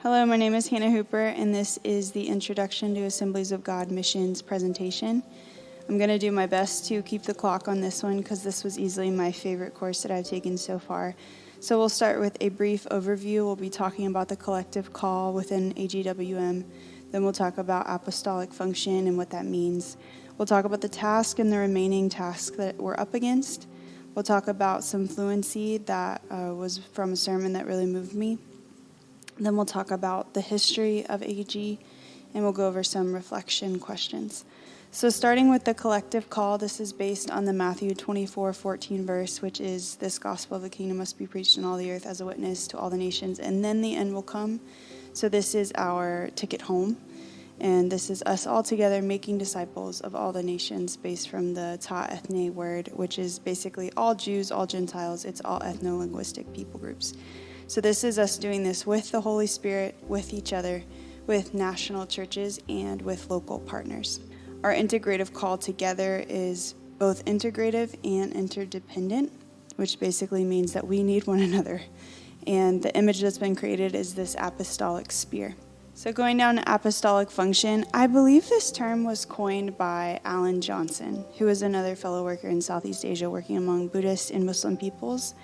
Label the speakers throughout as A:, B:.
A: Hello, my name is Hannah Hooper, and this is the Introduction to Assemblies of God Missions presentation. I'm going to do my best to keep the clock on this one because this was easily my favorite course that I've taken so far. So we'll start with a brief overview. We'll be talking about the collective call within AGWM. Then we'll talk about apostolic function and what that means. We'll talk about the task and the remaining tasks that we're up against. We'll talk about some fluency that was from a sermon that really moved me. Then we'll talk about the history of AG, and we'll go over some reflection questions. So starting with the collective call, this is based on the Matthew 24:14 verse, which is, "This gospel of the kingdom must be preached in all the earth as a witness to all the nations, and then the end will come." So this is our ticket home, and this is us all together making disciples of all the nations based from the ta ethne word, which is basically all Jews, all Gentiles. It's all ethno-linguistic people groups. So this is us doing this with the Holy Spirit, with each other, with national churches, and with local partners. Our integrative call together is both integrative and interdependent, which basically means that we need one another. And the image that's been created is this apostolic spear. So going down to apostolic function, I believe this term was coined by Alan Johnson, who is another fellow worker in Southeast Asia working among Buddhist and Muslim peoples.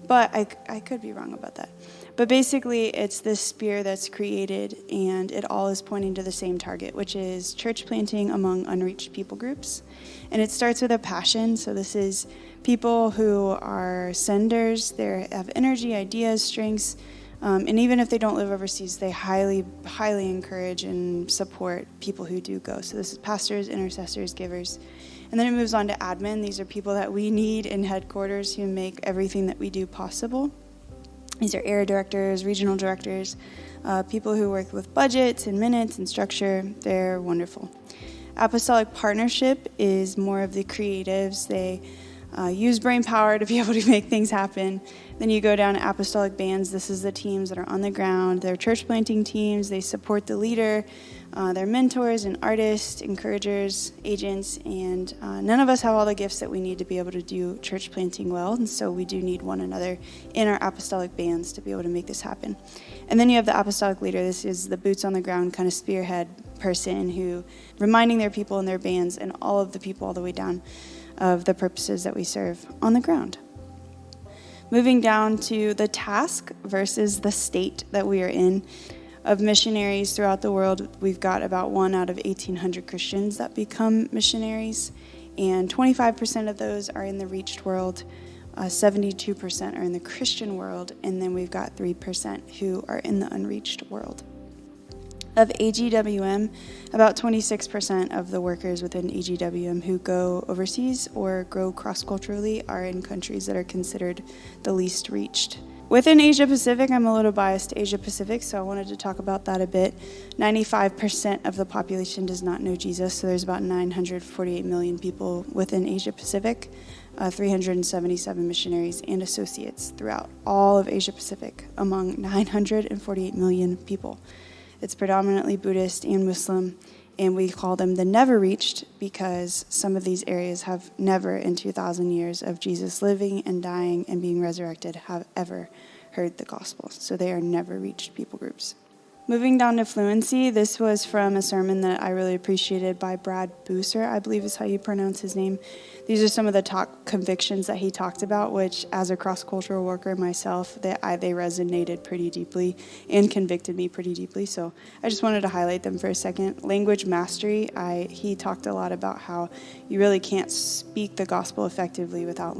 A: But I could be wrong about that. But basically, it's this spear that's created, and it all is pointing to the same target, which is church planting among unreached people groups. And it starts with a passion. So this is people who are senders. They have energy, ideas, strengths. And even if they don't live overseas, they highly, highly encourage and support people who do go. So this is pastors, intercessors, givers. And then it moves on to admin. These are people that we need in headquarters who make everything that we do possible. These are area directors, regional directors, people who work with budgets and minutes and structure. They're wonderful. Apostolic partnership is more of the creatives. They use brain power to be able to make things happen. Then you go down to apostolic bands. This is the teams that are on the ground. They're church planting teams. They support the leader. They're mentors and artists, encouragers, agents, and none of us have all the gifts that we need to be able to do church planting well, and so we do need one another in our apostolic bands to be able to make this happen. And then you have the apostolic leader. This is the boots on the ground kind of spearhead person who reminding their people and their bands and all of the people all the way down of the purposes that we serve on the ground. Moving down to the task versus the state that we are in. Of missionaries throughout the world, we've got about 1 out of 1,800 Christians that become missionaries, and 25% of those are in the reached world, 72% are in the Christian world, and then we've got 3% who are in the unreached world. Of AGWM, about 26% of the workers within AGWM who go overseas or grow cross-culturally are in countries that are considered the least reached. Within Asia Pacific, I'm a little biased to Asia Pacific, so I wanted to talk about that a bit. 95% of the population does not know Jesus, so there's about 948 million people within Asia Pacific, 377 missionaries and associates throughout all of Asia Pacific among 948 million people. It's predominantly Buddhist and Muslim, and we call them the never reached because some of these areas have never in 2,000 years of Jesus living and dying and being resurrected have ever heard the gospel. So they are never reached people groups. Moving down to fluency, this was from a sermon that I really appreciated by Brad Booser, I believe is how you pronounce his name. These are some of the top convictions that he talked about, which as a cross-cultural worker myself, they resonated pretty deeply and convicted me pretty deeply. So I just wanted to highlight them for a second. Language mastery, he talked a lot about how you really can't speak the gospel effectively without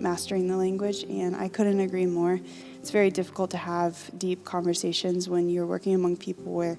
A: mastering the language, and I couldn't agree more. It's very difficult to have deep conversations when you're working among people where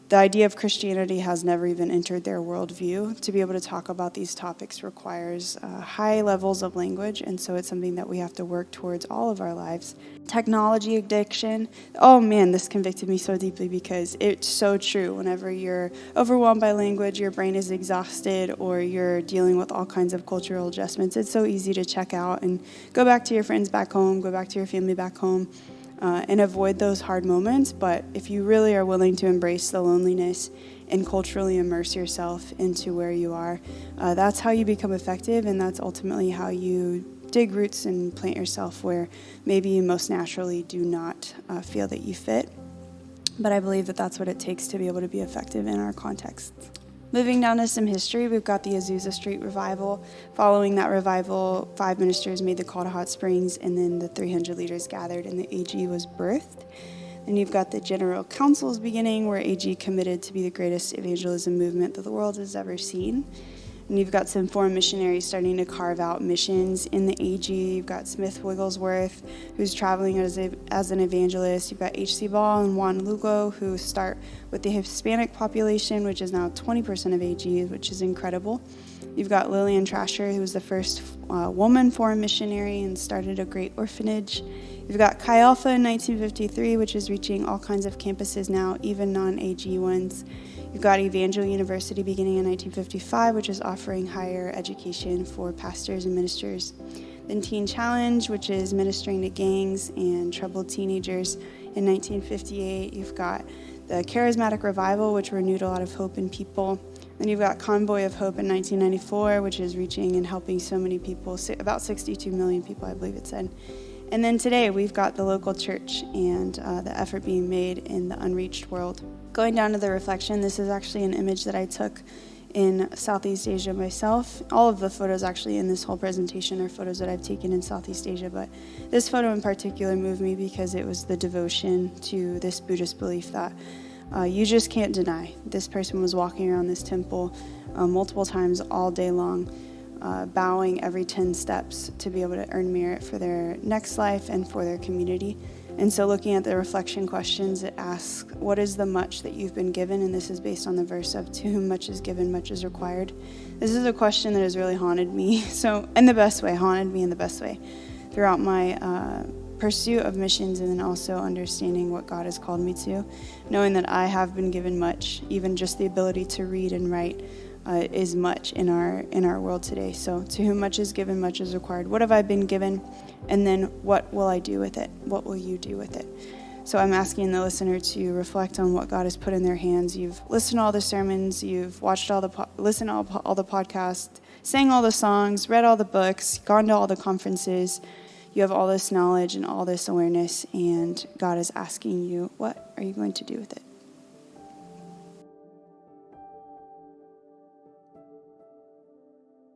A: the idea of Christianity has never even entered their worldview. To be able to talk about these topics requires high levels of language, and so it's something that we have to work towards all of our lives. Technology addiction. Oh man, this convicted me so deeply because it's so true. Whenever you're overwhelmed by language, your brain is exhausted, or you're dealing with all kinds of cultural adjustments, it's so easy to check out and go back to your friends back home, go back to your family back home, and avoid those hard moments. But if you really are willing to embrace the loneliness and culturally immerse yourself into where you are, that's how you become effective, and that's ultimately how you dig roots and plant yourself where maybe you most naturally do not feel that you fit. but I believe that that's what it takes to be able to be effective in our context. Moving down to some history, we've got the Azusa Street Revival. Following that revival, 5 ministers made the call to Hot Springs, and then the 300 leaders gathered, and the AG was birthed. Then you've got the General Council's beginning, where AG committed to be the greatest evangelism movement that the world has ever seen. And you've got some foreign missionaries starting to carve out missions in the AG. You've got Smith Wigglesworth, who's traveling as an evangelist. You've got H.C. Ball and Juan Lugo, who start with the Hispanic population, which is now 20% of AG, which is incredible. You've got Lillian Trasher, who was the first woman foreign missionary and started a great orphanage. You've got Chi Alpha in 1953, which is reaching all kinds of campuses now, even non-AG ones. You've got Evangel University beginning in 1955, which is offering higher education for pastors and ministers. Then Teen Challenge, which is ministering to gangs and troubled teenagers in 1958. You've got the Charismatic Revival, which renewed a lot of hope in people. Then you've got Convoy of Hope in 1994, which is reaching and helping so many people, about 62 million people, I believe it said. And then today, we've got the local church and the effort being made in the unreached world. Going down to the reflection, this is actually an image that I took in Southeast Asia myself. All of the photos actually in this whole presentation are photos that I've taken in Southeast Asia, but this photo in particular moved me because it was the devotion to this Buddhist belief that you just can't deny. This person was walking around this temple multiple times all day long, bowing every 10 steps to be able to earn merit for their next life and for their community. And so looking at the reflection questions, it asks, what is the much that you've been given? And this is based on the verse of, to whom much is given, much is required. This is a question that has really haunted me, haunted me in the best way, throughout my pursuit of missions, and then also understanding what God has called me to, knowing that I have been given much, even just the ability to read and write is much in our world today. So to whom much is given, much is required. What have I been given? And then what will I do with it? What will you do with it? So I'm asking the listener to reflect on what God has put in their hands. You've listened to all the sermons, you've watched listened to all the podcasts, sang all the songs, read all the books, gone to all the conferences. You have all this knowledge and all this awareness, and God is asking you, what are you going to do with it?